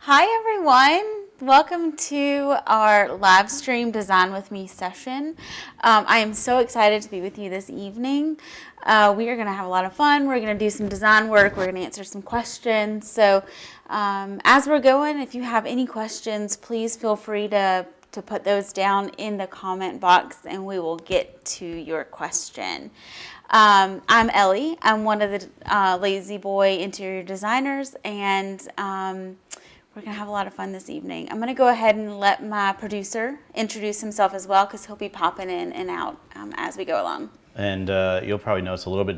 Hi everyone, welcome to our live stream Design With Me session. I am so excited to be with you this evening. We are going to have a lot of fun. We're going to do some design work. We're going to answer some questions. So as we're going, if you have any questions, please feel free to put those down in the comment box and we will get to your question. I'm Ellie. I'm one of the Lazy Boy interior designers, and we're going to have a lot of fun this evening. I'm going to go ahead and let my producer introduce himself as well, because he'll be popping in and out as we go along. And you'll probably notice a little bit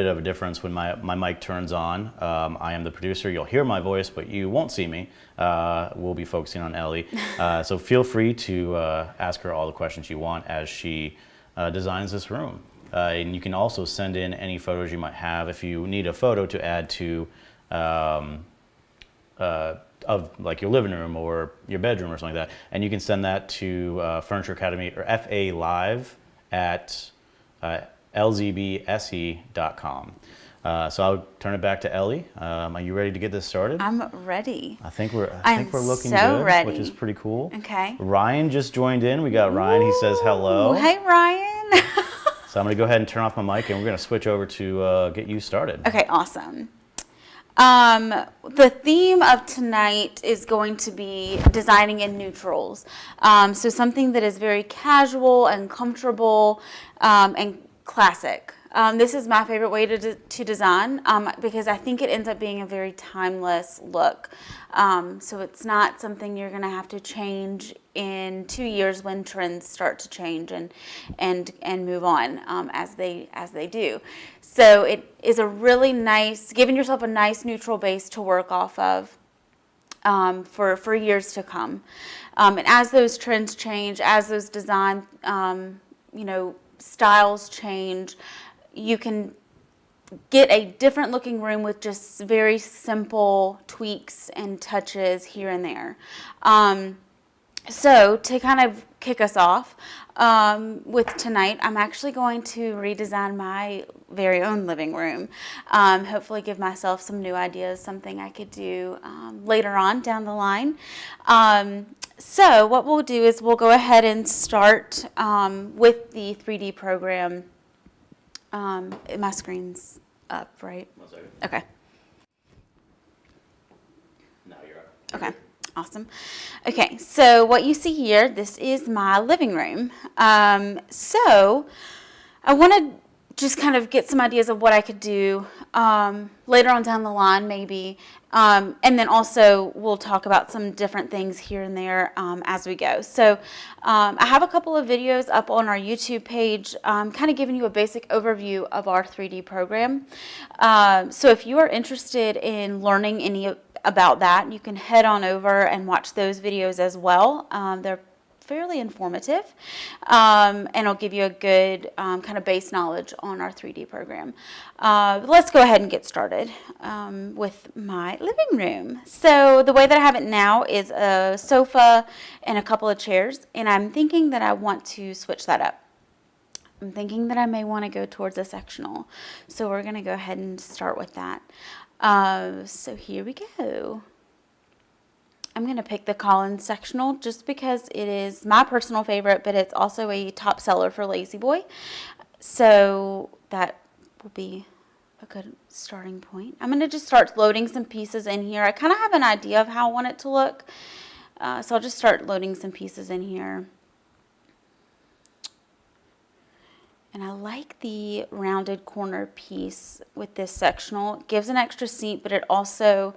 of a difference when my mic turns on. I am the producer. You'll hear my voice, but you won't see me. We'll be focusing on Ellie. So feel free to ask her all the questions you want as she designs this room. And you can also send in any photos you might have if you need a photo to add to of like your living room or your bedroom or something like that. And you can send that to Furniture Academy or FA Live at lzbse.com. So I'll turn it back to Ellie. Are you ready to get this started? I'm ready. I think we're looking so good, ready. which is pretty cool. Okay. Ryan just joined in. We got Ryan. He says hello. Hey, Ryan. So I'm going to go ahead and turn off my mic, and we're going to switch over to get you started. Okay, awesome. The theme of tonight is going to be designing in neutrals. So something that is very casual and comfortable and classic. This is my favorite way to design because I think it ends up being a very timeless look. So it's not something you're going to have to change in 2 years when trends start to change and move on as they do. So it is a really nice, giving yourself a nice neutral base to work off of for years to come. And as those trends change, as those design styles change, you can get a different looking room with just very simple tweaks and touches here and there. So to kind of kick us off with tonight, I'm actually going to redesign my very own living room. Hopefully give myself some new ideas, something I could do later on down the line. So what we'll do is we'll go ahead and start with the 3D program. My screen's up, right? 1 second. Okay. Now you're up. Okay. Awesome. Okay, so what you see here, this is my living room. So I want to just kind of get some ideas of what I could do later on down the line, maybe. And then also we'll talk about some different things here and there as we go. So I have a couple of videos up on our YouTube page kind of giving you a basic overview of our 3D program. So if you are interested in learning any about that, you can head on over and watch those videos as well. They're fairly informative and it'll give you a good kind of base knowledge on our 3D program. Let's go ahead and get started with my living room. So the way that I have it now is a sofa and a couple of chairs, and I'm thinking that I want to switch that up. I'm thinking that I may want to go towards a sectional. So we're going to go ahead and start with that. So here we go. I'm going to pick the Collins sectional just because it is my personal favorite, but it's also a top seller for Lazy Boy. So that will be a good starting point. I'm going to just start loading some pieces in here. I kind of have an idea of how I want it to look. So I'll just start loading some pieces in here. And I like the rounded corner piece with this sectional. It gives an extra seat, but it also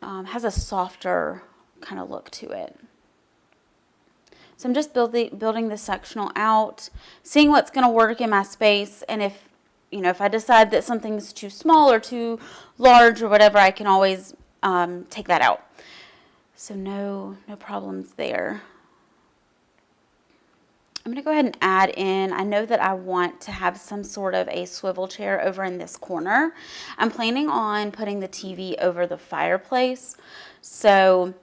has a softer kind of look to it. So I'm just building this sectional out, seeing what's going to work in my space, and if I decide that something's too small or too large or whatever, I can always take that out. So no problems there. I'm going to go ahead and add in, I know that I want to have some sort of a swivel chair over in this corner. I'm planning on putting the TV over the fireplace, so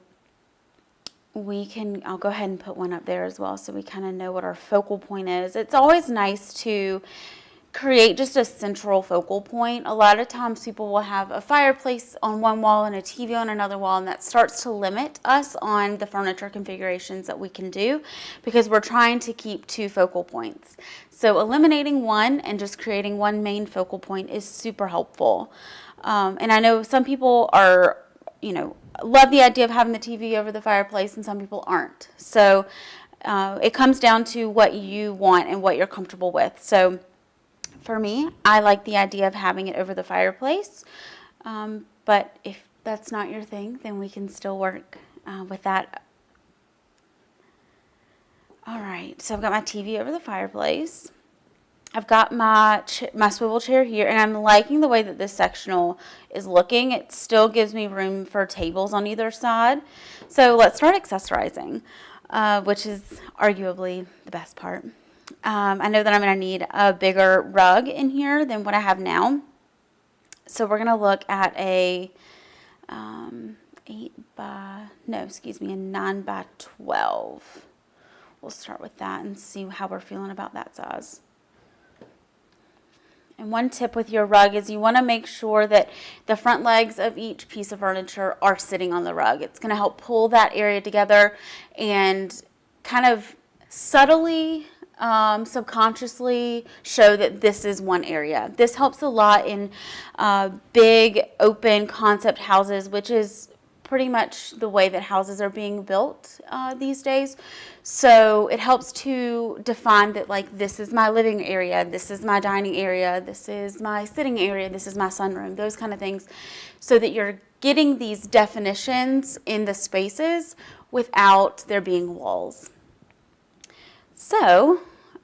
I'll go ahead and put one up there as well so we kind of know what our focal point is. It's always nice to create just a central focal point. A lot of times people will have a fireplace on one wall and a TV on another wall, and that starts to limit us on the furniture configurations that we can do because we're trying to keep 2 focal points. So eliminating one and just creating one main focal point is super helpful. And I know some people are, love the idea of having the TV over the fireplace, and some people aren't. So it comes down to what you want and what you're comfortable with. So for me, I like the idea of having it over the fireplace, but if that's not your thing, then we can still work with that. All right, so I've got my TV over the fireplace. I've got my swivel chair here, and I'm liking the way that this sectional is looking. It still gives me room for tables on either side. So let's start accessorizing, which is arguably the best part. I know that I'm going to need a bigger rug in here than what I have now. So we're going to look at a 9 by 12. We'll start with that and see how we're feeling about that size. And one tip with your rug is you want to make sure that the front legs of each piece of furniture are sitting on the rug. It's going to help pull that area together and kind of subtly subconsciously show that this is one area. This helps a lot in big open concept houses, which is pretty much the way that houses are being built these days. So it helps to define that, like, this is my living area, this is my dining area, this is my sitting area, this is my sunroom, those kind of things, so that you're getting these definitions in the spaces without there being walls. So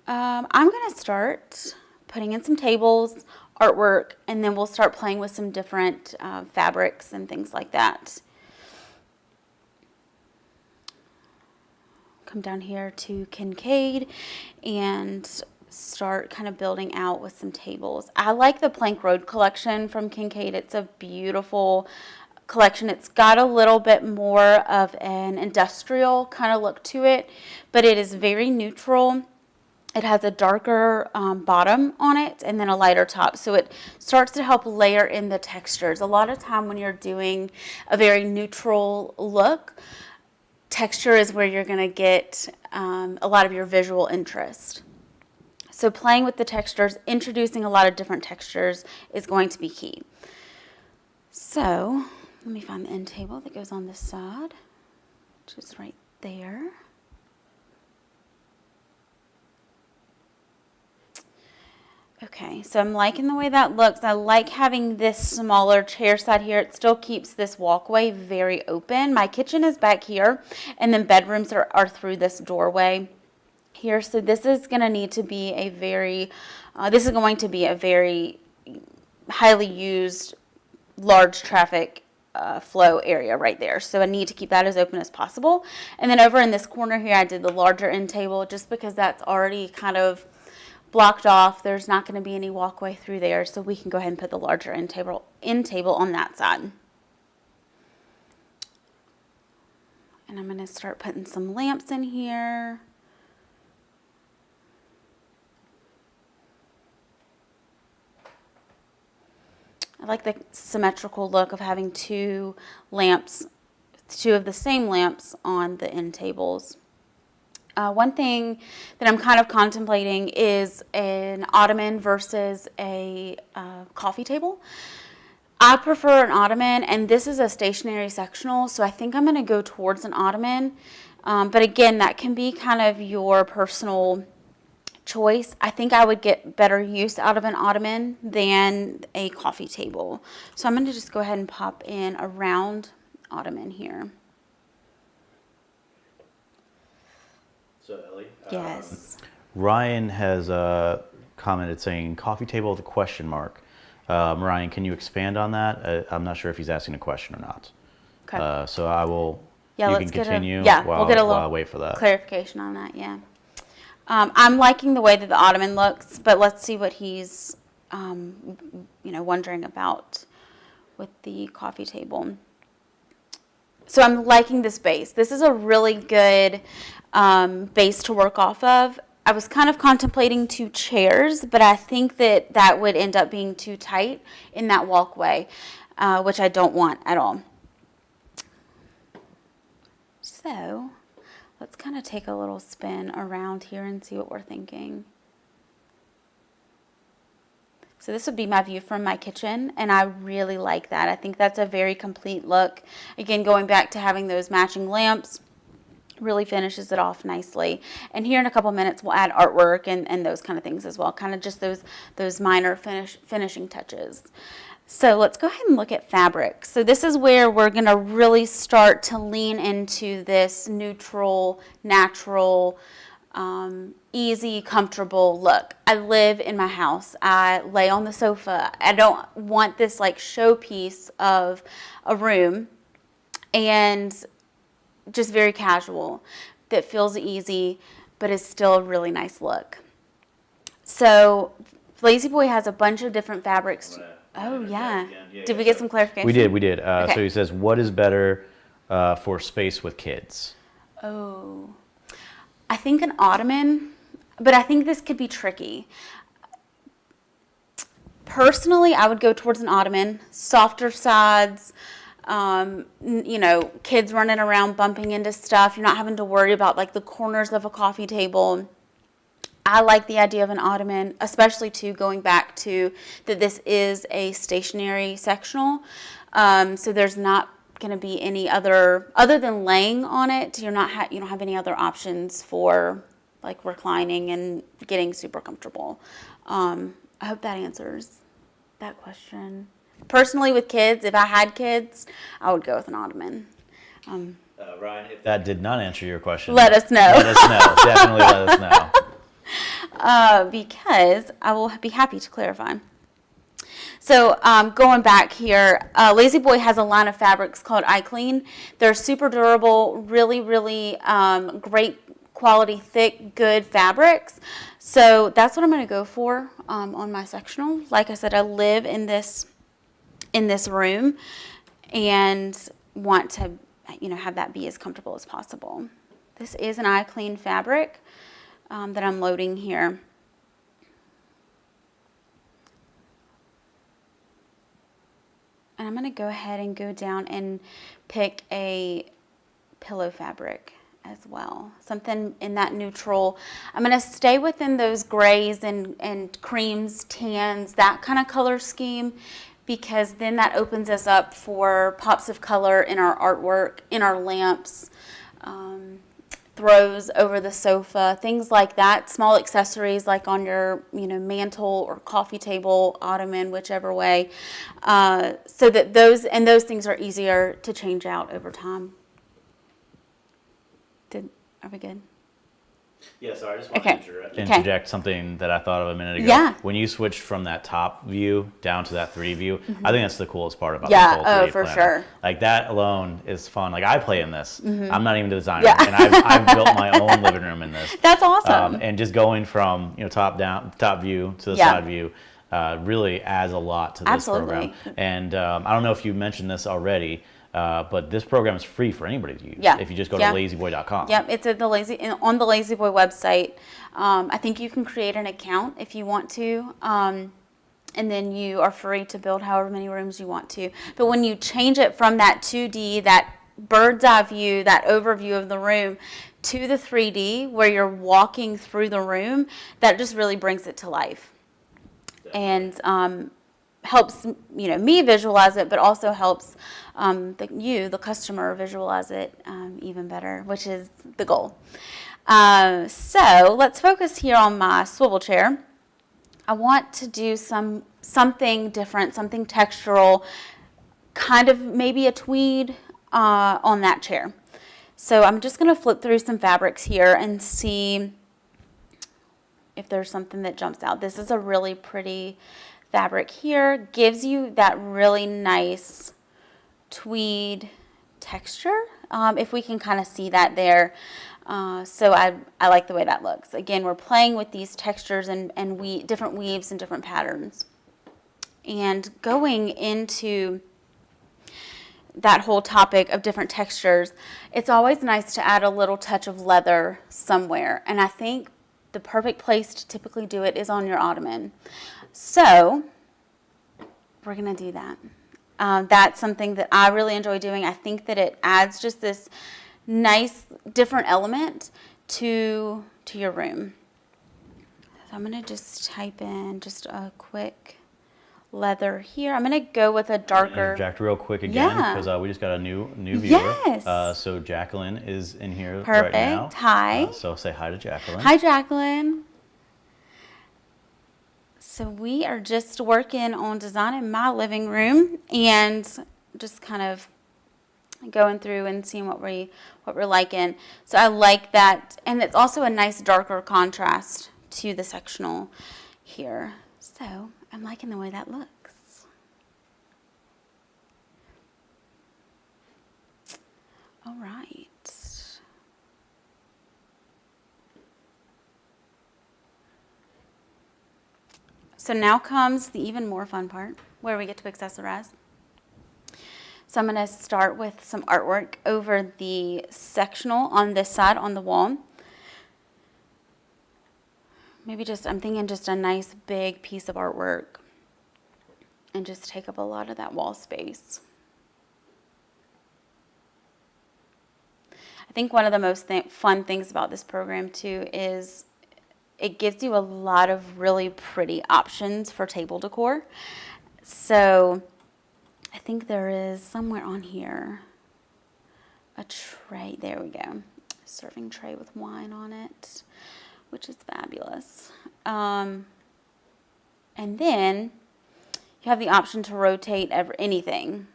I'm going to start putting in some tables, artwork, and then we'll start playing with some different fabrics and things like that. Come down here to Kincaid and start kind of building out with some tables. I like the Plank Road collection from Kincaid. It's a beautiful collection. It's got a little bit more of an industrial kind of look to it, but it is very neutral. It has a darker bottom on it and then a lighter top, so it starts to help layer in the textures. A lot of time when you're doing a very neutral look, texture is where you're going to get a lot of your visual interest. So playing with the textures, introducing a lot of different textures is going to be key. So let me find the end table that goes on this side, which is right there. Okay, so I'm liking the way that looks. I like having this smaller chair side here. It still keeps this walkway very open. My kitchen is back here, and then bedrooms are through this doorway here. So this is going to need to be a very, highly used, large traffic flow area right there. So I need to keep that as open as possible. And then over in this corner here, I did the larger end table just because that's already kind of blocked off. There's not going to be any walkway through there, so we can go ahead and put the larger end table on that side. And I'm going to start putting some lamps in here. I like the symmetrical look of having two of the same lamps on the end tables. One thing that I'm kind of contemplating is an Ottoman versus a coffee table. I prefer an Ottoman, and this is a stationary sectional, so I think I'm going to go towards an Ottoman. But again, that can be kind of your personal choice. I think I would get better use out of an Ottoman than a coffee table. So I'm going to just go ahead and pop in a round Ottoman here. So, Ellie? Yes. Ryan has commented saying coffee table with a question mark. Ryan, can you expand on that? I'm not sure if he's asking a question or not. Okay. So I will, yeah, you let's can continue we'll get a little while I wait for that. Clarification on that, yeah. I'm liking the way that the Ottoman looks, but let's see what he's, wondering about with the coffee table. So I'm liking this base. This is a really good base to work off of. I was kind of contemplating 2 chairs, but I think that that would end up being too tight in that walkway, which I don't want at all. So let's kind of take a little spin around here and see what we're thinking. So this would be my view from my kitchen, and I really like that. I think that's a very complete look. Again, going back to having those matching lamps really finishes it off nicely. And here in a couple minutes, we'll add artwork and those kind of things as well, kind of just those minor finishing touches. So let's go ahead and look at fabric. So this is where we're going to really start to lean into this neutral, natural, easy, comfortable look. I live in my house. I lay on the sofa. I don't want this like showpiece of a room, and just very casual that feels easy but is still a really nice look. So Lazy Boy has a bunch of different fabrics. Oh yeah. Did we get some clarification? We did. Okay. So he says, what is better for space with kids? Oh, I think an Ottoman, but I think this could be tricky. Personally, I would go towards an Ottoman, softer sides, you know, kids running around bumping into stuff. You're not having to worry about like the corners of a coffee table. I like the idea of an Ottoman, especially too going back to that this is a stationary sectional. So there's not going to be any other than laying on it. You don't have any other options for like reclining and getting super comfortable. I hope that answers that question. Personally, with kids, if I had kids, I would go with an Ottoman. Ryan, if that did not answer your question, let us know. Let us know. Definitely let us know. Because I will be happy to clarify. So going back here, Lazy Boy has a line of fabrics called iClean. They're super durable, really, really great quality, thick, good fabrics. So that's what I'm going to go for on my sectional. Like I said, I live in this room and want to, you know, have that be as comfortable as possible. This is an iClean fabric that I'm loading here. And I'm going to go ahead and go down and pick a pillow fabric as well. Something in that neutral. I'm going to stay within those grays and creams, tans, that kind of color scheme, because then that opens us up for pops of color in our artwork, in our lamps, throws over the sofa, things like that. Small accessories like on your, you know, mantle or coffee table, ottoman, whichever way, so that those things are easier to change out over time. Are we good? Yeah, so I just want to interject something that I thought of a minute ago. Yeah. When you switched from that top view down to that 3D view, I think that's the coolest part about this whole 3D for planner. sure. Like that alone is fun. Like I play in this. I'm not even the designer, Yeah. and I've built my own living room in this. That's awesome. And just going from, you know, top view to the side view really adds a lot to this program. And I don't know if you mentioned this already. But this program is free for anybody to use if you just go to lazyboy.com. Yep, it's at on the Lazy Boy website. I think you can create an account if you want to, and then you are free to build however many rooms you want to. But when you change it from that 2D, that bird's eye view, that overview of the room, to the 3D where you're walking through the room, that just really brings it to life. And helps, you know, me visualize it, but also helps the customer visualize it even better, which is the goal. So let's focus here on my swivel chair. I want to do something different, something textural, kind of maybe a tweed on that chair. So I'm just going to flip through some fabrics here and see if there's something that jumps out. This is a really pretty fabric here, gives you that really nice tweed texture, if we can kind of see that there. So I like the way that looks. Again, we're playing with these textures and different weaves and different patterns. And going into that whole topic of different textures, it's always nice to add a little touch of leather somewhere. And I think the perfect place to typically do it is on your ottoman. So we're going to do that. That's something that I really enjoy doing. I think that it adds just this nice, different element to your room. So I'm going to just type in just a quick leather here. I'm going to go with a darker. Interject real quick again because we just got a new viewer. Yes. So Jacqueline is in here Perfect. right now. Hi. So say hi to Jacqueline. Hi, Jacqueline. So we are just working on designing my living room and just kind of going through and seeing what we're liking. So I like that, and it's also a nice darker contrast to the sectional here. So I'm liking the way that looks. All right. So now comes the even more fun part, where we get to accessorize. So I'm going to start with some artwork over the sectional on this side on the wall. Maybe I'm thinking just a nice big piece of artwork and just take up a lot of that wall space. I think one of the most fun things about this program too is it gives you a lot of really pretty options for table decor. So I think there is somewhere on here a tray. There we go. Serving tray with wine on it, which is fabulous. And then you have the option to rotate anything.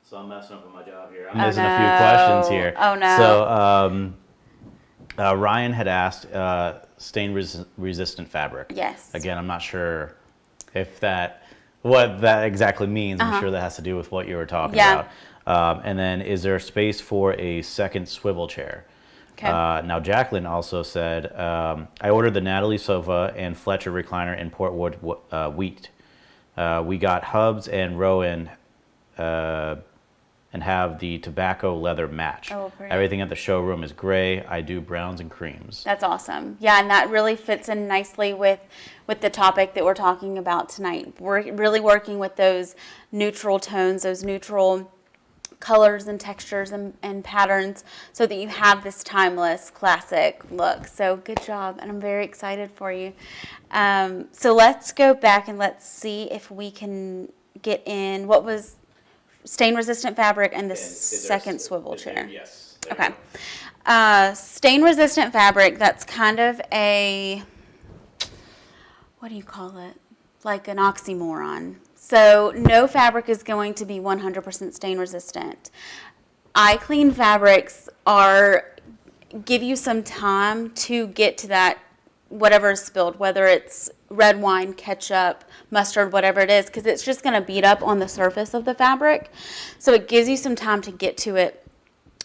So I'm messing up with my job here. I'm missing a few questions here. Oh no. So Ryan had asked stain resistant fabric. Yes. Again, I'm not sure if what that exactly means. I'm sure that has to do with what you were talking about. And then is there space for a second swivel chair? Okay. Now Jacqueline also said, I ordered the Natalie sofa and Fletcher recliner in Portwood wheat. We got hubs and Rowan and have the tobacco leather match. Oh, pretty. Everything at the showroom is gray. I do browns and creams. That's awesome. Yeah, and that really fits in nicely with the topic that we're talking about tonight. We're really working with those neutral tones, those neutral colors and textures and patterns so that you have this timeless classic look. So good job, and I'm very excited for you. So let's go back and let's see if we can get in what was stain resistant fabric and the second swivel chair. Yes. Okay. Stain resistant fabric, that's kind of a, what do you call it? Like an oxymoron. So no fabric is going to be 100% stain resistant. Eye clean fabrics give you some time to get to that whatever is spilled, whether it's red wine, ketchup, mustard, whatever it is, because it's just going to beat up on the surface of the fabric. So it gives you some time to get to it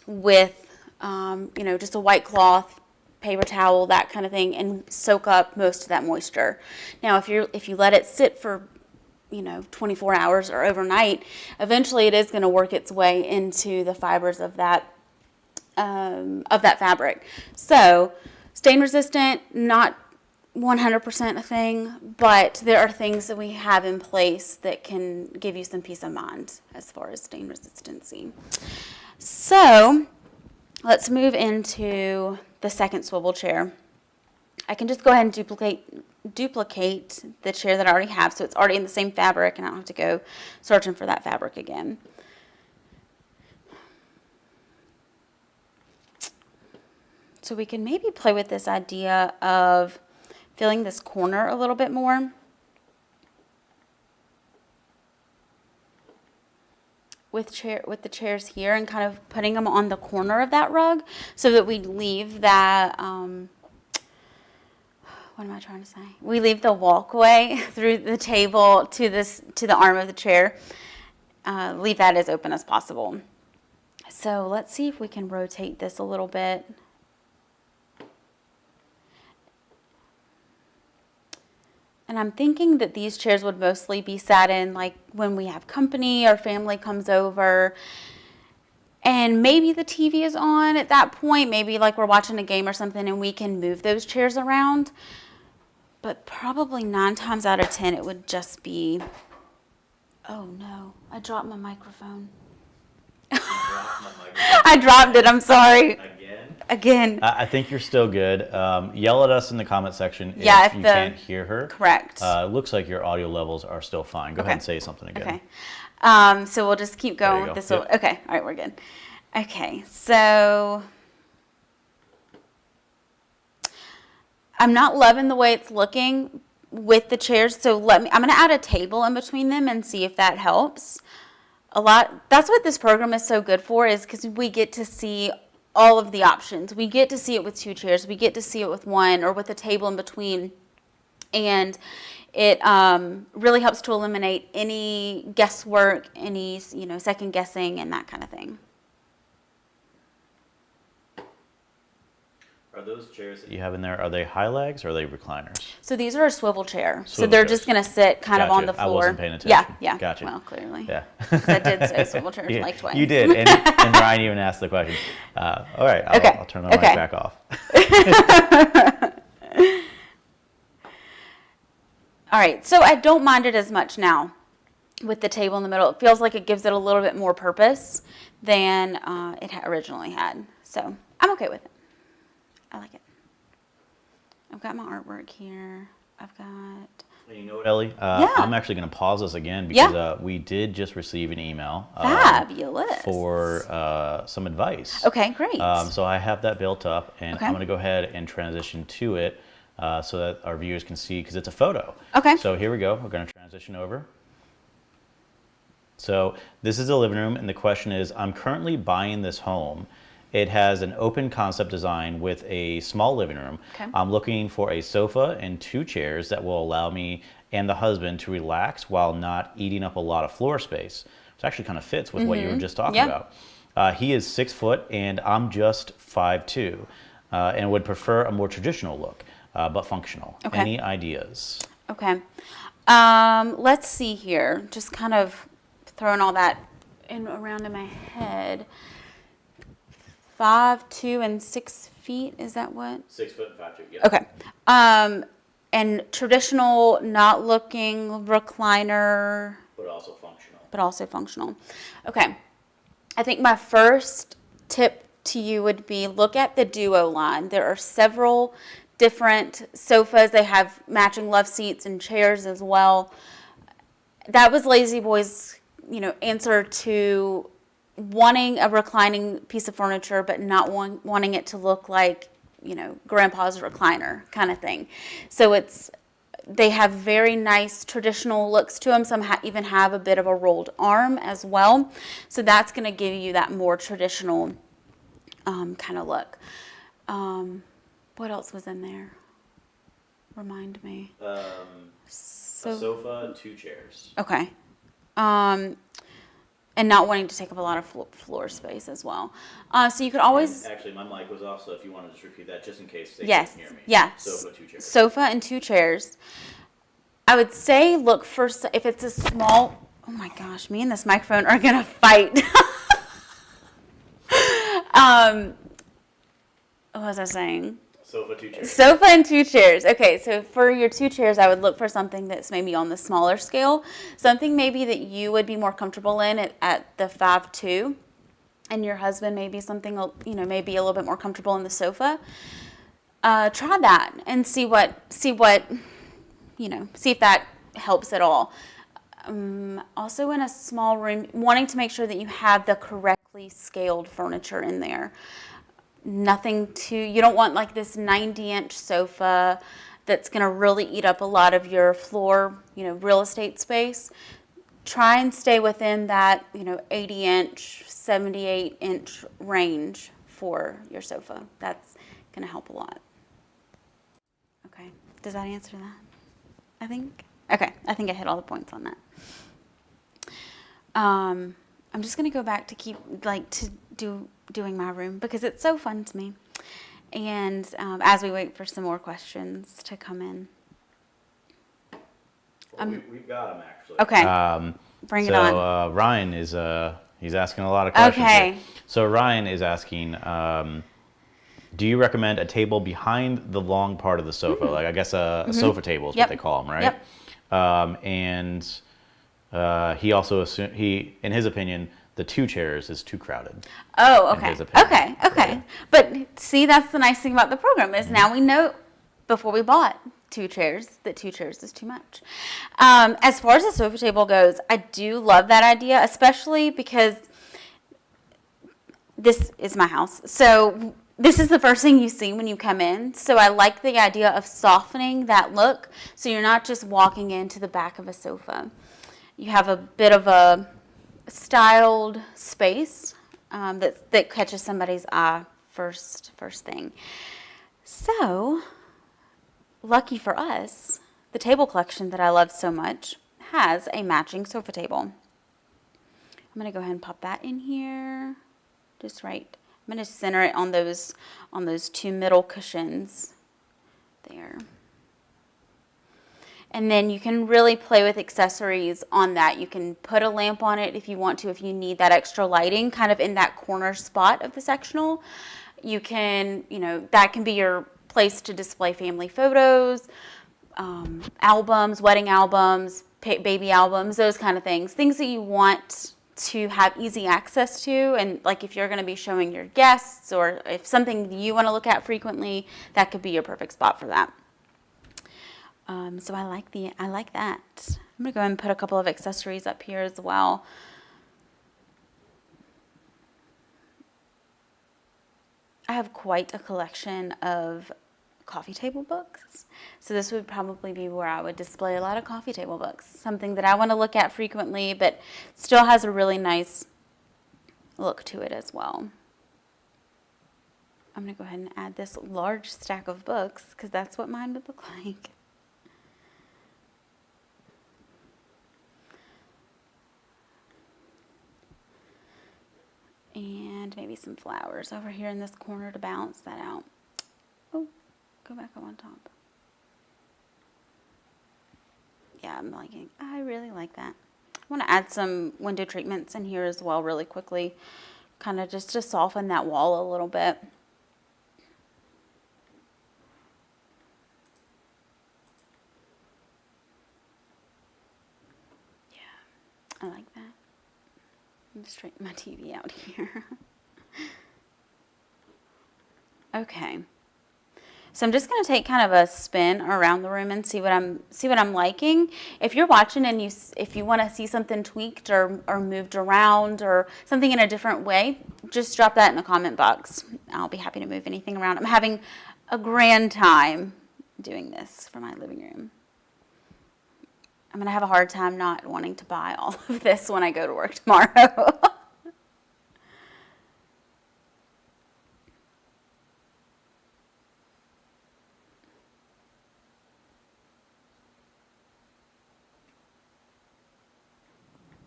with, just a white cloth, paper towel, that kind of thing, and soak up most of that moisture. Now, if you let it sit for 24 hours or overnight, eventually it is going to work its way into the fibers of that fabric. So stain resistant, not 100% a thing, but there are things that we have in place that can give you some peace of mind as far as stain resistancy. So let's move into the second swivel chair. I can just go ahead and duplicate the chair that I already have, so it's already in the same fabric and I don't have to go searching for that fabric again. So we can maybe play with this idea of filling this corner a little bit more with the chairs here and kind of putting them on the corner of that rug so that we leave that, what am I trying to say? We leave the walkway through the table to the arm of the chair. Leave that as open as possible. So let's see if we can rotate this a little bit. And I'm thinking that these chairs would mostly be sat in like when we have company or family comes over. And maybe the TV is on at that point. Maybe like we're watching a game or something and we can move those chairs around. But probably 9 times out of 10, it would just be, oh no, I dropped my microphone. I dropped it, I'm sorry. Again. I think you're still good. Yell at us in the comment section if you can't hear her. Correct. It looks like your audio levels are still fine. Go ahead and say something again. Okay. So we'll just keep going with this. Yep. Okay. All right, we're good. Okay. So I'm not loving the way it's looking with the chairs. So I'm going to add a table in between them and see if that helps. That's what this program is so good for, is because we get to see all of the options. We get to see it with 2 chairs. We get to see it with 1 or with a table in between. And it really helps to eliminate any guesswork, any second guessing and that kind of thing. Are those chairs that you have in there, are they high legs or are they recliners? So these are a swivel chair. So they're just going to sit kind of on the floor. I wasn't paying attention. Yeah. Gotcha. Well, clearly. Yeah. I did say swivel chairs like twice. You did, and Ryan even asked the question. All right, I'll turn my mic back off. All right, so I don't mind it as much now with the table in the middle. It feels like it gives it a little bit more purpose than it originally had. So I'm okay with it. I like it. I've got my artwork here. I've got... You know what, Ellie? I'm actually going to pause this again because we did just receive an email. Fabulous. For some advice. Okay, great. So I have that built up, and Okay. I'm going to go ahead and transition to it so that our viewers can see, because it's a photo. Okay. So here we go. We're going to transition over. So this is the living room, and the question is, I'm currently buying this home. It has an open concept design with a small living room. Okay. I'm looking for a sofa and 2 chairs that will allow me and the husband to relax while not eating up a lot of floor space. It actually kind of fits with what you were just talking about. He is 6 foot and I'm just 5'2", and would prefer a more traditional look, but functional. Okay. Any ideas? Okay. Let's see here. Just kind of throwing all that around in my head. 5'2" and 6 feet, is that what? 6 foot and 5'2", yeah. Okay. And traditional, not looking recliner. But also functional. Okay. I think my first tip to you would be look at the Duo line. There are several different sofas. They have matching love seats and chairs as well. That was Lazy Boy's, answer to wanting a reclining piece of furniture, but not wanting it to look like, grandpa's recliner kind of thing. So they have very nice traditional looks to them. Some even have a bit of a rolled arm as well. So that's going to give you that more traditional kind of look. What else was in there? Remind me. A sofa, 2 chairs. Okay. And not wanting to take up a lot of floor space as well. So you could always... And actually, my mic was off, so if you want to just repeat that, just in case they Yes. can't hear me. Yeah. Sofa, 2 chairs. Sofa and 2 chairs. I would say look for... If it's a small... Oh my gosh, me and this microphone are going to fight. What was I saying? Sofa, 2 chairs. Sofa and 2 chairs. Okay, so for your 2 chairs, I would look for something that's maybe on the smaller scale. Something maybe that you would be more comfortable in at the 5'2", and your husband maybe something, maybe a little bit more comfortable in the sofa. Try that and see if that helps at all. Also in a small room, wanting to make sure that you have the correctly scaled furniture in there. You don't want like this 90-inch sofa that's going to really eat up a lot of your floor, real estate space. Try and stay within that, 80-inch, 78-inch range for your sofa. That's going to help a lot. Okay. Does that answer that? I think. Okay. I think I hit all the points on that. I'm just going to go back to doing my room because it's so fun to me. And as we wait for some more questions to come in. Well, we've got them actually. Okay. Bring it on. Ryan He's asking a lot of questions. Okay. Here. So Ryan is asking, do you recommend a table behind the long part of the sofa? Like I guess a sofa table is what they call them, right? Yep. He also in his opinion, the 2 chairs is too crowded. Oh, okay. Okay. Yeah. But see, that's the nice thing about the program is now we know before we bought 2 chairs that 2 chairs is too much. As far as the sofa table goes, I do love that idea, especially because this is my house. So this is the first thing you see when you come in. So I like the idea of softening that look so you're not just walking into the back of a sofa. You have a bit of a styled space that catches somebody's eye first thing. So, lucky for us, the table collection that I love so much has a matching sofa table. I'm going to go ahead and pop that in here, just right. I'm going to center it on those 2 middle cushions there. And then you can really play with accessories on that. You can put a lamp on it if you want to, if you need that extra lighting kind of in that corner spot of the sectional. You can, that can be your place to display family photos, albums, wedding albums, baby albums, those kind of things. Things that you want to have easy access to. And like if you're going to be showing your guests or if something you want to look at frequently, that could be your perfect spot for that. So I like that. I'm gonna go ahead and put a couple of accessories up here as well. I have quite a collection of coffee table books. So this would probably be where I would display a lot of coffee table books. Something that I want to look at frequently, but still has a really nice look to it as well. I'm gonna go ahead and add this large stack of books because that's what mine would look like. And maybe some flowers over here in this corner to balance that out. Oh, go back up on top. Yeah, I really like that. I want to add some window treatments in here as well really quickly, kind of just to soften that wall a little bit. Yeah, I like that. I'm just straighten my TV out here. Okay. So I'm just going to take kind of a spin around the room and see what I'm liking. If you're watching and if you want to see something tweaked or moved around or something in a different way, just drop that in the comment box. I'll be happy to move anything around. I'm having a grand time doing this for my living room. I'm going to have a hard time not wanting to buy all of this when I go to work tomorrow.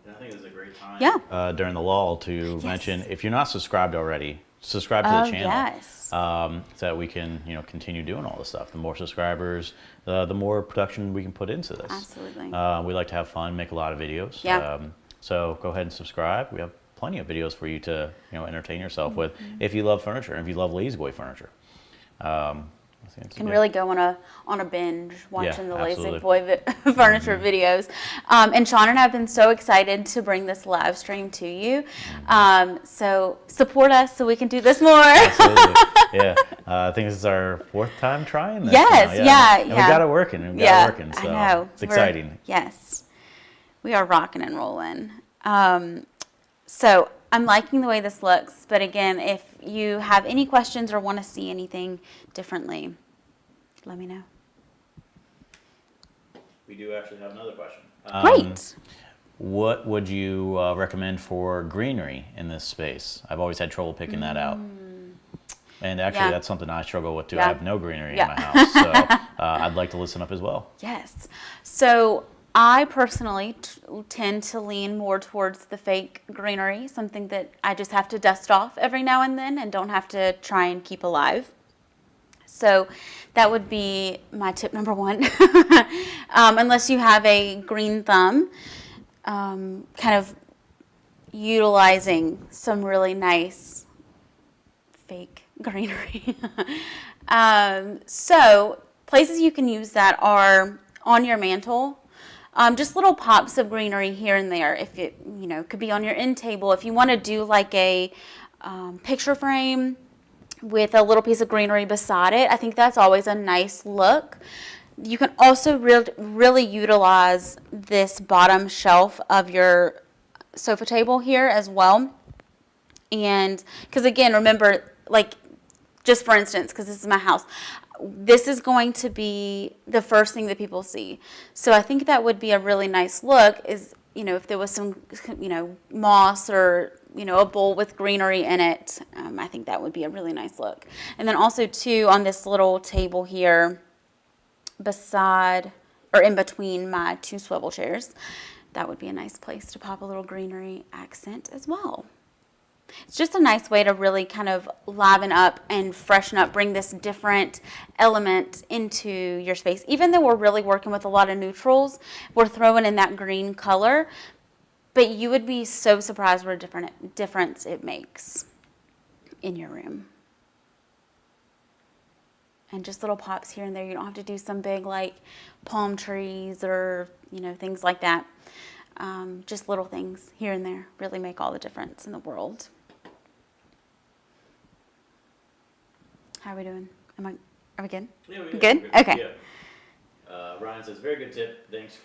I think it's a great time during the lull to mention, if you're not subscribed already, subscribe to the channel. Yes. So that we can continue doing all this stuff. The more subscribers, the more production we can put into this. Absolutely. We like to have fun, make a lot of videos. Yeah. So go ahead and subscribe. We have plenty of videos for you to entertain yourself with if you love furniture and if you love Lazy Boy furniture. Can really go on a binge watching the Lazy absolutely. Boy furniture videos. And Sean and I have been so excited to bring this live stream to you. So support us so we can do this more. Absolutely. Yeah. I think this is our 4th time trying this. Yes. Now. Yeah. And we got it working. So I know. It's exciting. Yes. We are rocking and rolling. So I'm liking the way this looks, but again, if you have any questions or want to see anything differently, let me know. We do actually have another question. Great. What would you recommend for greenery in this space? I've always had trouble picking that out. And actually, that's something I struggle with too. Yeah. I have no greenery in my house, so I'd like to listen up as well. Yes. So I personally tend to lean more towards the fake greenery, something that I just have to dust off every now and then and don't have to try and keep alive. So that would be my tip number 1. Unless you have a green thumb, kind of utilizing some really nice fake greenery. So places you can use that are on your mantle. Just little pops of greenery here and there. If it, could be on your end table. If you want to do like a picture frame with a little piece of greenery beside it, I think that's always a nice look. You can also really utilize this bottom shelf of your sofa table here as well. And because again, remember, like, just for instance, because this is my house, this is going to be the first thing that people see. So I think that would be a really nice look is, if there was some, moss or, a bowl with greenery in it. I think that would be a really nice look. And then also too, on this little table here beside or in between my two swivel chairs, that would be a nice place to pop a little greenery accent as well. It's just a nice way to really kind of liven up and freshen up, bring this different element into your space. Even though we're really working with a lot of neutrals, we're throwing in that green color, but you would be so surprised what a difference it makes in your room. And just little pops here and there. You don't have to do some big like palm trees or, things like that. Just little things here and there really make all the difference in the world. How are we doing? Are we good? Yeah, we're good? Okay. Yeah. Ryan says, very good tip. Thanks.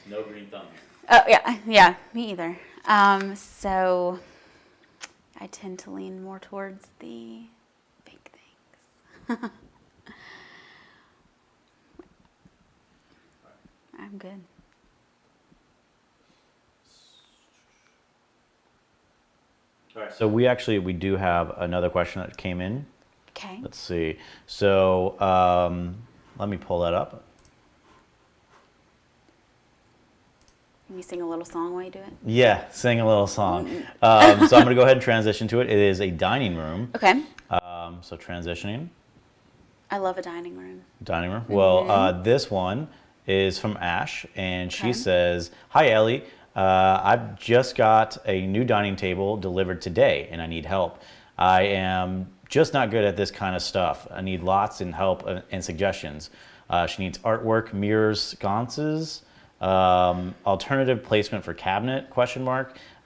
No green thumbs. Oh, yeah, me either. So I tend to lean more towards the big things. I'm good. All right. So we do have another question that came in. Okay. Let's see. So let me pull that up. Can you sing a little song while you do it? Yeah, sing a little song. So I'm going to go ahead and transition to it. It is a dining room. Okay. So transitioning. I love a dining room. Dining room. Well, this one is from Ash, and she says, "Hi, Ellie. I've just got a new dining table delivered today, and I need help. I am just not good at this kind of stuff. I need lots and help and suggestions. She needs artwork, mirrors, sconces, alternative placement for cabinet, ?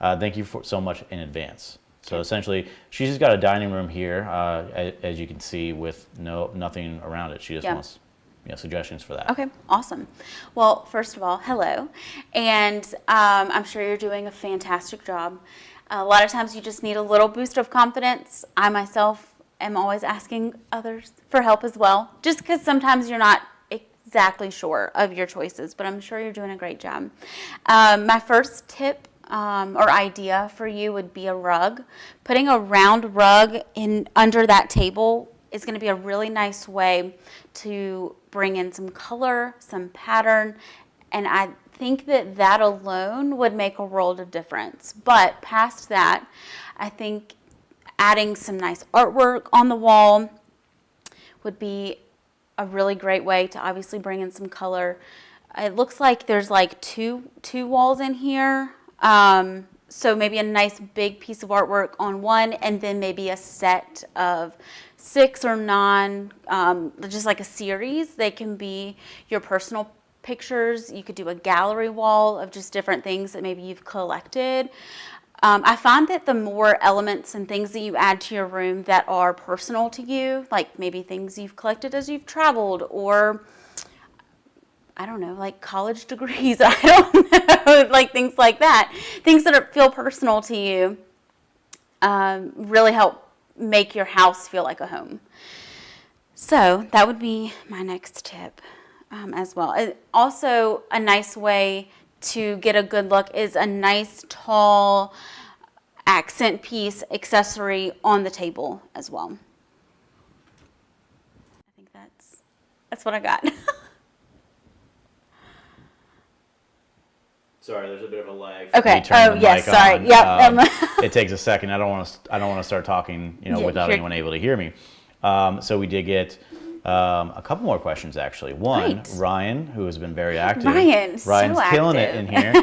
Thank you so much in advance." So essentially, she's just got a dining room here, as you can see, with nothing around it. She just wants suggestions for that. Okay, awesome. Well, first of all, hello. And I'm sure you're doing a fantastic job. A lot of times you just need a little boost of confidence. I myself am always asking others for help as well, just because sometimes you're not exactly sure of your choices, but I'm sure you're doing a great job. My first tip or idea for you would be a rug. Putting a round rug in under that table is going to be a really nice way to bring in some color, some pattern, and I think that alone would make a world of difference. But past that, I think adding some nice artwork on the wall would be a really great way to obviously bring in some color. It looks like there's like two walls in here. So maybe a nice big piece of artwork on one, and then maybe a set of 6 or 9, just like a series. They can be your personal pictures. You could do a gallery wall of just different things that maybe you've collected. I find that the more elements and things that you add to your room that are personal to you, like maybe things you've collected as you've traveled, or I don't know, like college degrees, I don't know, like things like that. Things that feel personal to you really help make your house feel like a home. So that would be my next tip as well. Also, a nice way to get a good look is a nice tall accent piece accessory on the table as well. I think that's what I got. Sorry, there's a bit of a lag. Okay. Oh, yes. Sorry. Yep. It takes a second. I don't want to start talking, without anyone able to hear me. So we did get a couple more questions actually. One, Great. Ryan, who has been very active. Ryan's killing active. it in here.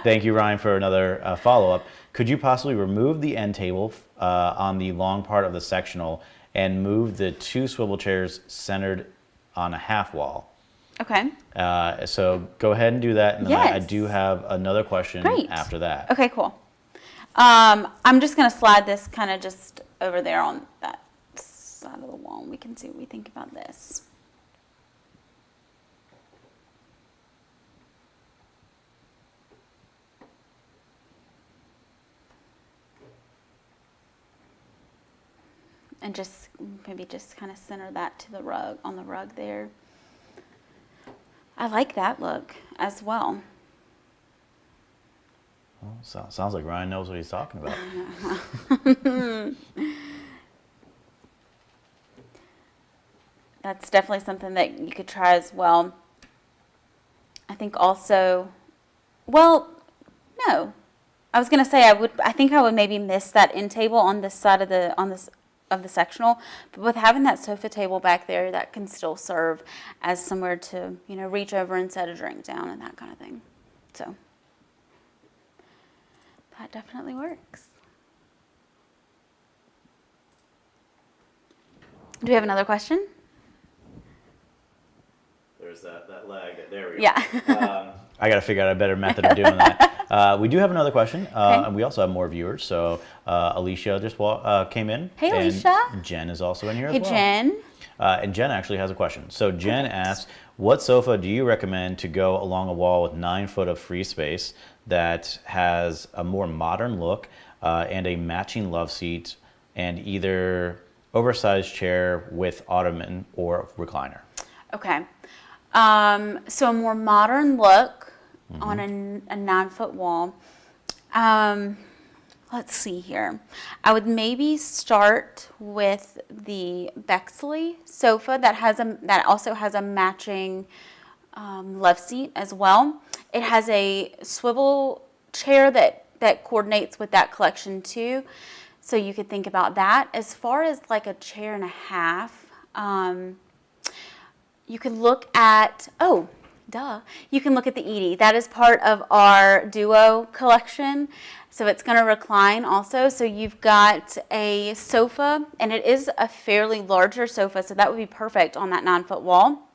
Thank you, Ryan, for another follow-up. Could you possibly remove the end table on the long part of the sectional and move the 2 swivel chairs centered on a half wall? Okay. So go ahead and do that, and then Yes. I do have another question Great. after that. Okay, cool. I'm just going to slide this kind of just over there on that side of the wall, and we can see what we think about this. And just maybe just kind of center that to the rug, on the rug there. I like that look as well. Well, sounds like Ryan knows what he's talking about. That's definitely something that you could try as well. I think also, well, no. I was gonna say I think I would maybe miss that end table on this side of the sectional, but with having that sofa table back there, that can still serve as somewhere to, you know, reach over and set a drink down and that kind of thing. So that definitely works. Do we have another question? There's that leg. There we go. Yeah. I got to figure out a better method of doing that. We do have another question, Okay. and we also have more viewers. So Alicia just came in. Hey, and Alicia. Jen is also in here Hey, as well. Jen. And Jen actually has a question. So Jen asks, what sofa do you recommend to go along a wall with 9 foot of free space that has a more modern look and a matching love seat and either oversized chair with ottoman or recliner? Okay. So a more modern look on a 9 foot wall. Let's see here. I would maybe start with the Bexley sofa that also has a matching love seat as well. It has a swivel chair that coordinates with that collection too. So you could think about that. As far as like a chair and a half, you can look at, you can look at the Edie. That is part of our Duo collection. So it's going to recline also. So you've got a sofa, and it is a fairly larger sofa, so that would be perfect on that 9 foot wall.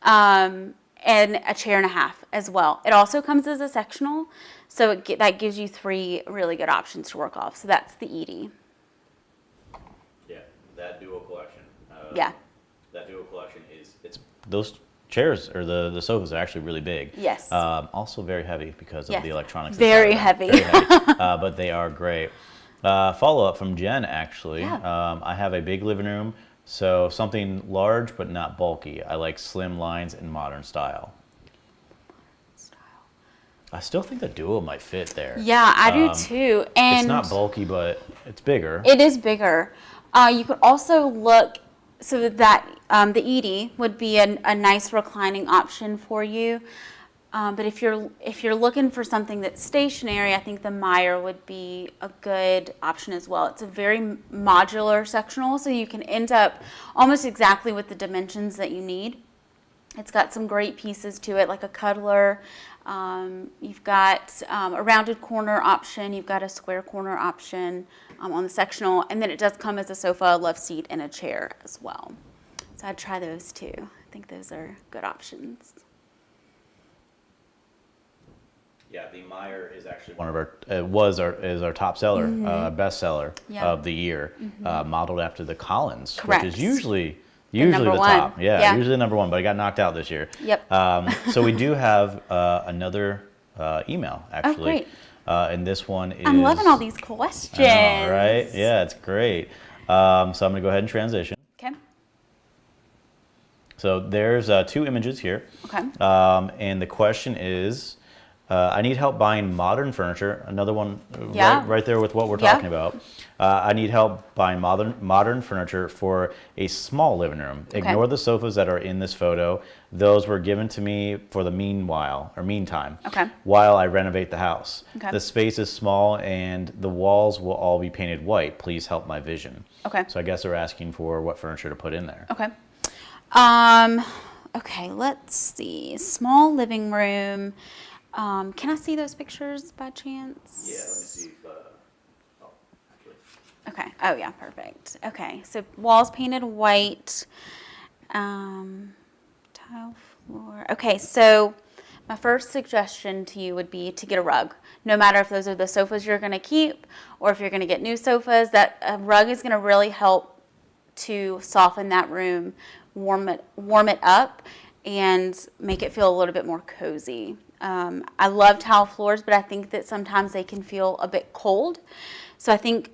And a chair and a half as well. It also comes as a sectional, so that gives you 3 really good options to work off. So that's the Edie. Yeah, that Duo collection. Yeah. That Duo collection those chairs or the sofas are actually really big. Yes. Also very heavy because of Yes. the electronics. Very inside of them. heavy. Very heavy. But they are great. Follow up from Jen actually. Yeah. I have a big living room, so something large but not bulky. I like slim lines and modern style. I still think the Duo might fit there. Yeah, I do too. And it's not bulky, but it's bigger. it is bigger. You could also look so that the Edie would be a nice reclining option for you. But if you're looking for something that's stationary, I think the Meyer would be a good option as well. It's a very modular sectional, so you can end up almost exactly with the dimensions that you need. It's got some great pieces to it, like a cuddler. You've got a rounded corner option. You've got a square corner option on the sectional. And then it does come as a sofa, a love seat, and a chair as well. So I'd try those too. I think those are good options. Yeah, the Meyer is actually one of our is our top seller, best seller of the year, modeled after the Collins, Correct. which is usually number the one. top. Yeah, Yeah. usually the number one, but it got knocked out this year. Yep. So we do have another email actually. great. And this one is. I'm loving all these questions. I know, right? Yeah, it's great. So I'm going to go ahead and transition. Okay. So there's 2 images here. Okay. And the question is, I need help buying modern furniture. Another one Yeah. right there with what we're Yeah. talking about. I need help buying modern furniture for a small living room. Okay. Ignore the sofas that are in this photo. Those were given to me for the meantime, Okay. while I renovate the house. Okay. The space is small and the walls will all be painted white. Please help my vision. Okay. So I guess they're asking for what furniture to put in there. Okay. Okay, let's see. Small living room. Can I see those pictures by chance? Yeah, let me see if, actually. Okay. Oh, yeah, perfect. Okay, so walls painted white, tile floor. Okay, so my first suggestion to you would be to get a rug. No matter if those are the sofas you're going to keep or if you're going to get new sofas, that a rug is going to really help to soften that room, warm it up, and make it feel a little bit more cozy. I love tile floors, but I think that sometimes they can feel a bit cold. So I think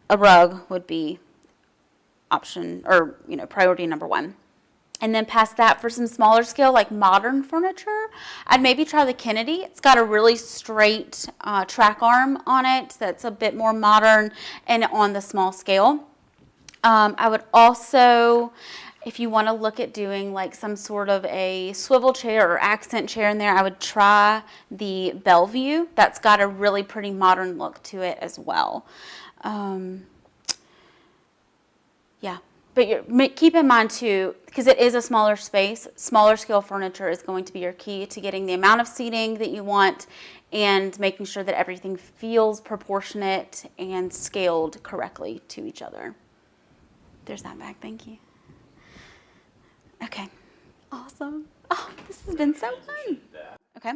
a rug would be option or priority number one. And then past that, for some smaller scale, like modern furniture, I'd maybe try the Kennedy. It's got a really straight track arm on it that's a bit more modern and on the small scale. I would also, if you want to look at doing like some sort of a swivel chair or accent chair in there, I would try the Bellevue. That's got a really pretty modern look to it as well. Yeah. But keep in mind too, because it is a smaller space, smaller scale furniture is going to be your key to getting the amount of seating that you want and making sure that everything feels proportionate and scaled correctly to each other. There's that bag, thank you. Okay, awesome. Oh, this has been so fun. Okay.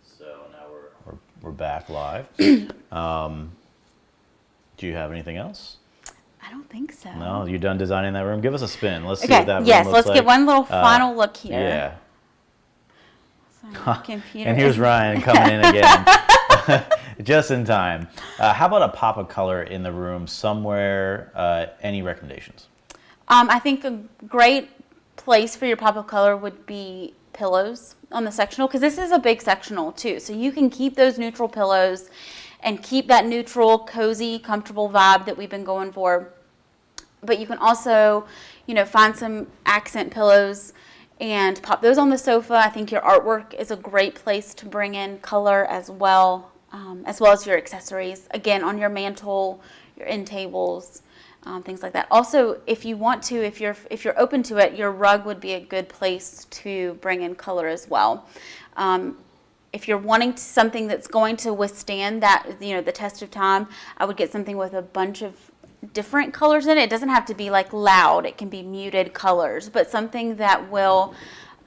So now we're back live. Do you have anything else? I don't think so. No, you done designing that room? Give us a spin. Let's see Okay, what that room yes, looks let's like. get one little final look here. Yeah. Sorry, computer And here's is- Ryan coming in again, just in time. How about a pop of color in the room somewhere? Any recommendations? I think a great place for your pop of color would be pillows on the sectional, because this is a big sectional too. So you can keep those neutral pillows and keep that neutral, cozy, comfortable vibe that we've been going for. But you can also, find some accent pillows and pop those on the sofa. I think your artwork is a great place to bring in color as well as your accessories. Again, on your mantle, your end tables, things like that. Also, if you want to, if you're open to it, your rug would be a good place to bring in color as well. If you're wanting something that's going to withstand that, the test of time, I would get something with a bunch of different colors in it. It doesn't have to be like loud. It can be muted colors, but something that will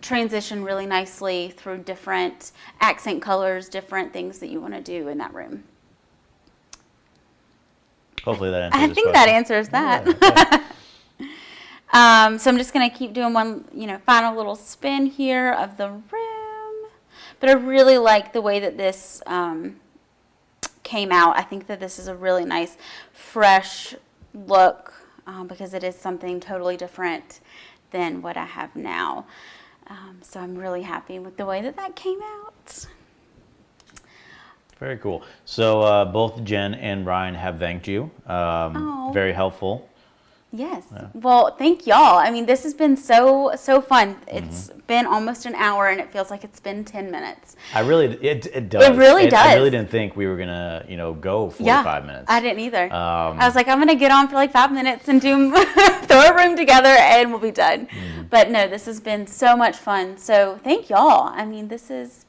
transition really nicely through different accent colors, different things that you want to do in that room. Hopefully that answers I this think question. that answers that. Yeah, okay. So I'm just going to keep doing one, final little spin here of the room. But I really like the way that this came out. I think that this is a really nice, fresh look because it is something totally different than what I have now. So I'm really happy with the way that came out. Very cool. So both Jen and Ryan have thanked you. Very helpful. Yes. Yeah. Well, thank y'all. I mean, this has been so fun. It's been almost an hour, and it feels like it's been 10 minutes. It does. It really does. I really didn't think we were gonna, go 45 minutes. I didn't either. I was like, I'm gonna get on for like 5 minutes and do throw a room together, and we'll be done. But no, this has been so much fun. So thank y'all. I mean, this has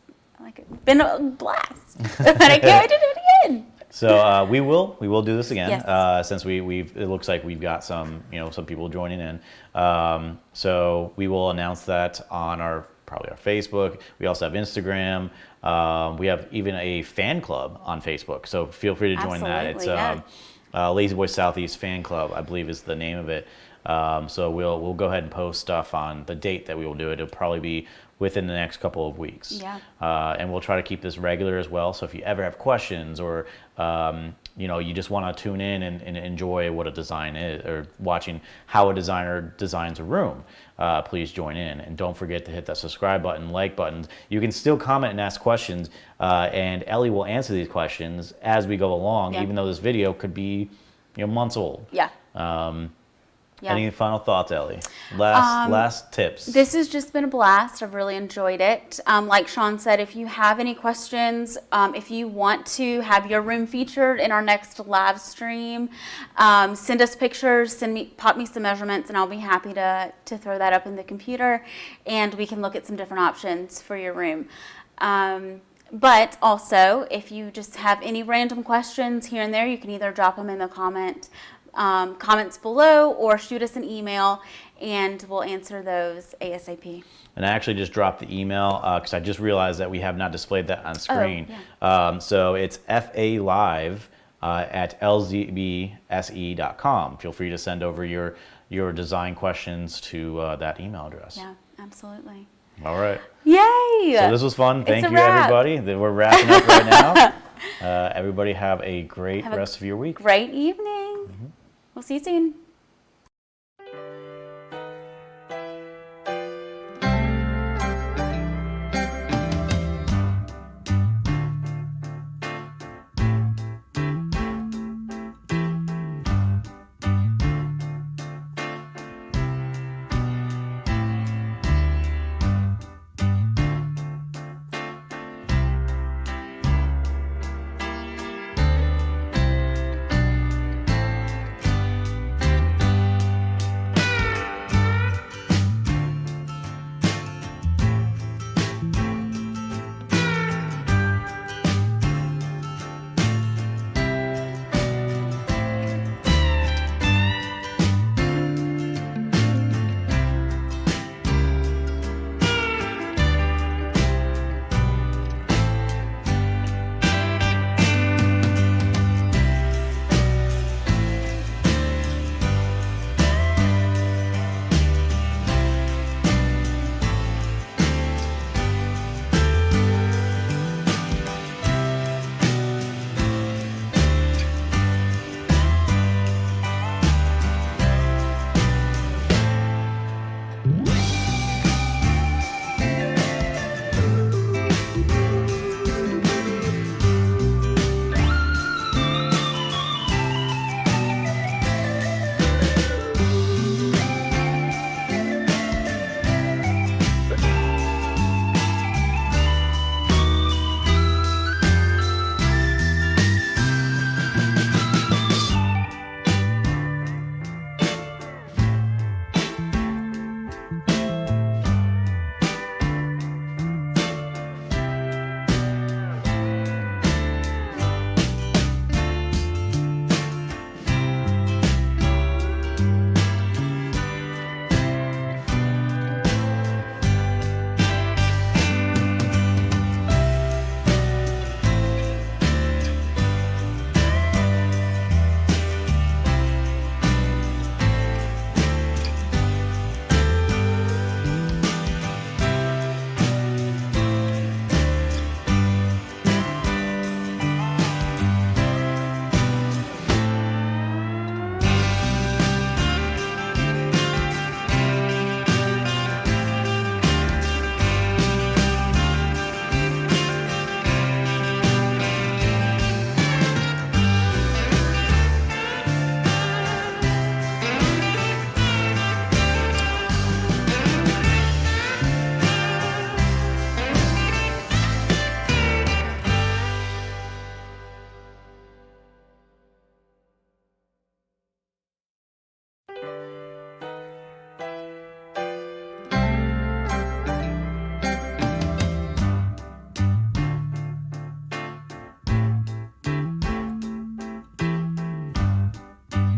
been a blast, and I can't wait to do it again. So we will do this again. Yes. Since it looks like we've got some people joining in. So we will announce that on probably our Facebook. We also have Instagram. We have even a fan club on Facebook. So feel free to join that. It's Lazy Boy Southeast Fan Club, I believe is the name of it. So we'll go ahead and post stuff on the date that we will do it. It'll probably be within the next couple of weeks. Yeah. And we'll try to keep this regular as well. So if you ever have questions or, you just want to tune in and enjoy what a design is or watching how a designer designs a room, please join in. And don't forget to hit that subscribe button, like buttons. You can still comment and ask questions, and Ellie will answer these questions as we go along, even though this video could be, months old. Yeah. Yeah. Any final thoughts, Ellie? Last tips. This has just been a blast. I've really enjoyed it. Like Sean said, if you have any questions, if you want to have your room featured in our next live stream, send us pictures, pop me some measurements, and I'll be happy to throw that up in the computer, and we can look at some different options for your room. But also, if you just have any random questions here and there, you can either drop them in the comments below or shoot us an email, and we'll answer those ASAP. And I actually just dropped the email because I just realized that we have not displayed that on screen. Yeah. So it's FALive at lzbse.com. Feel free to send over your design questions to that email address. Yeah, absolutely. All right. Yay! So this was fun. Thank you, wrap. everybody. We're wrapping up right now. Everybody have a great rest of your week. Great evening. We'll see you soon.